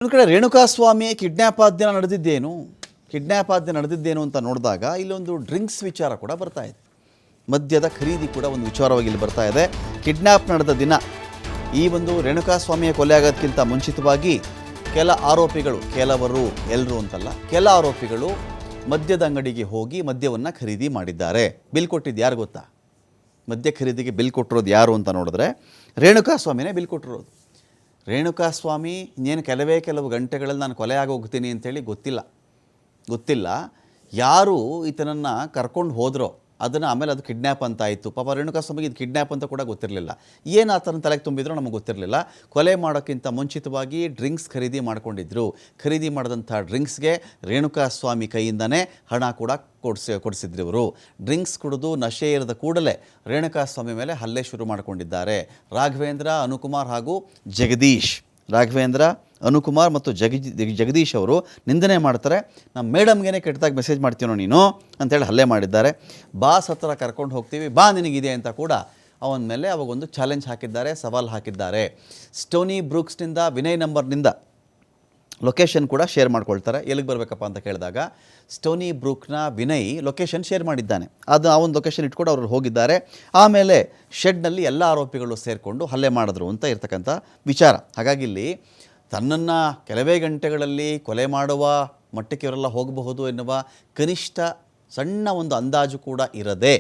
ಒಂದು ಕಡೆ ರೇಣುಕಾಸ್ವಾಮಿ ಕಿಡ್ನ್ಯಾಪಾದ್ಯ ನಡೆದಿದ್ದೇನು ಅಂತ ನೋಡಿದಾಗ ಇಲ್ಲೊಂದು ಡ್ರಿಂಕ್ಸ್ ವಿಚಾರ ಕೂಡ ಬರ್ತಾ ಇದೆ. ಮದ್ಯದ ಖರೀದಿ ಕೂಡ ಒಂದು ವಿಚಾರವಾಗಿ ಇಲ್ಲಿ ಬರ್ತಾ ಇದೆ. ಕಿಡ್ನ್ಯಾಪ್ ನಡೆದ ದಿನ ಈ ಒಂದು ರೇಣುಕಾಸ್ವಾಮಿಯ ಕೊಲೆ ಆಗೋದಕ್ಕಿಂತ ಮುಂಚಿತವಾಗಿ ಕೆಲ ಆರೋಪಿಗಳು, ಕೆಲವರು ಎಲ್ಲರೂ ಅಂತಲ್ಲ, ಕೆಲ ಆರೋಪಿಗಳು ಮದ್ಯದ ಅಂಗಡಿಗೆ ಹೋಗಿ ಮದ್ಯವನ್ನು ಖರೀದಿ ಮಾಡಿದ್ದಾರೆ. ಬಿಲ್ ಕೊಟ್ಟಿದ್ದು ಯಾರು ಗೊತ್ತಾ? ಮದ್ಯ ಖರೀದಿಗೆ ಬಿಲ್ ಕೊಟ್ಟಿರೋದು ಯಾರು ಅಂತ ನೋಡಿದ್ರೆ ರೇಣುಕಾಸ್ವಾಮಿನೇ ಬಿಲ್ ಕೊಟ್ಟಿರೋದು. ರೇಣುಕಾಸ್ವಾಮಿ ಇನ್ನೇನು ಕೆಲವು ಗಂಟೆಗಳಲ್ಲಿ ನಾನು ಕೊಲೆ ಆಗೋಗ್ತೀನಿ ಅಂತೇಳಿ ಗೊತ್ತಿಲ್ಲ. ಯಾರು ಈತನನ್ನು ಕರ್ಕೊಂಡು ಹೋದ್ರೋ ಅದನ್ನು ಆಮೇಲೆ ಅದು ಕಿಡ್ನ್ಯಾಪ್ ಅಂತ ಆಯಿತು. ಪಾಪ ರೇಣುಕಾಸ್ವಾಮಿಗೆ ಇದು ಕಿಡ್ನ್ಯಾಪ್ ಅಂತ ಕೂಡ ಗೊತ್ತಿರಲಿಲ್ಲ. ಏನು ಆ ಥರ ತಲೆಗೆ ತುಂಬಿದ್ರೋ ನಮಗೆ ಗೊತ್ತಿರಲಿಲ್ಲ. ಕೊಲೆ ಮಾಡೋಕ್ಕಿಂತ ಮುಂಚಿತವಾಗಿ ಡ್ರಿಂಕ್ಸ್ ಖರೀದಿ ಮಾಡ್ಕೊಂಡಿದ್ರು. ಖರೀದಿ ಮಾಡಿದಂಥ ಡ್ರಿಂಕ್ಸ್ಗೆ ರೇಣುಕಾಸ್ವಾಮಿ ಕೈಯಿಂದನೇ ಹಣ ಕೂಡ ಕೊಡಿಸಿದ್ರು ಇವರು. ಡ್ರಿಂಕ್ಸ್ ಕುಡಿದು ನಶೆ ಇರದ ಕೂಡಲೇ ರೇಣುಕಾಸ್ವಾಮಿ ಮೇಲೆ ಹಲ್ಲೆ ಶುರು ಮಾಡಿಕೊಂಡಿದ್ದಾರೆ. ರಾಘವೇಂದ್ರ, ಅನುಕುಮಾರ್ ಹಾಗೂ ಜಗದೀಶ್. ರಾಘವೇಂದ್ರ, ಅನುಕುಮಾರ್ ಮತ್ತು ಜಗದೀಶ್ ಅವರು ನಿಂದನೆ ಮಾಡ್ತಾರೆ. ನಮ್ಮ ಮೇಡಮ್ಗೆ ಕೆಟ್ಟದಾಗಿ ಮೆಸೇಜ್ ಮಾಡ್ತೀನೋ ನೀನು ಅಂತೇಳಿ ಹಲ್ಲೆ ಮಾಡಿದ್ದಾರೆ. ಬಾಸ್ ಹತ್ರ ಕರ್ಕೊಂಡು ಹೋಗ್ತೀವಿ, ಬಾ ನಿನಗಿದೆ ಅಂತ ಕೂಡ ಅವನ ಮೇಲೆ ಅವಾಗೊಂದು ಚಾಲೆಂಜ್ ಹಾಕಿದ್ದಾರೆ, ಸವಾಲು ಹಾಕಿದ್ದಾರೆ. ಸ್ಟೋನಿ ಬ್ರೂಕ್ಸ್ನಿಂದ ವಿನಯ್ ನಂಬರ್ನಿಂದ ಲೊಕೇಶನ್ ಕೂಡ ಶೇರ್ ಮಾಡ್ಕೊಳ್ತಾರೆ. ಎಲ್ಲಿಗೆ ಬರಬೇಕಪ್ಪ ಅಂತ ಕೇಳಿದಾಗ ಸ್ಟೋನಿ ಬ್ರೂಕ್ನ ವಿನಯ್ ಲೊಕೇಶನ್ ಶೇರ್ ಮಾಡಿದ್ದಾನೆ. ಆ ಒಂದು ಲೊಕೇಶನ್ ಇಟ್ಕೊಂಡು ಅವರು ಹೋಗಿದ್ದಾರೆ. ಆಮೇಲೆ ಶೆಡ್ನಲ್ಲಿ ಎಲ್ಲ ಆರೋಪಿಗಳು ಸೇರಿಕೊಂಡು ಹಲ್ಲೆ ಮಾಡಿದ್ರು ಅಂತ ಇರ್ತಕ್ಕಂಥ ವಿಚಾರ. ಹಾಗಾಗಿ ಇಲ್ಲಿ ತನ್ನನ್ನು ಕೆಲವೇ ಗಂಟೆಗಳಲ್ಲಿ ಕೊಲೆ ಮಾಡುವ ಮಟ್ಟಕ್ಕೆ ಇವರೆಲ್ಲ ಹೋಗಬಹುದು ಎನ್ನುವ ಕನಿಷ್ಠ ಸಣ್ಣ ಒಂದು ಅಂದಾಜು ಕೂಡ ಇರದೆ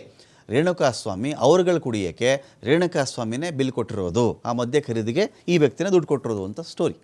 ರೇಣುಕಾಸ್ವಾಮಿ ಅವರುಗಳು ಕುಡಿಯೋಕ್ಕೆ ರೇಣುಕಾಸ್ವಾಮಿನೇ ಬಿಲ್ ಕೊಟ್ಟಿರೋದು, ಆ ಮದ್ಯ ಖರೀದಿಗೆ ಈ ವ್ಯಕ್ತಿನೇ ದುಡ್ಡು ಕೊಟ್ಟಿರೋದು ಅಂತ ಸ್ಟೋರಿ.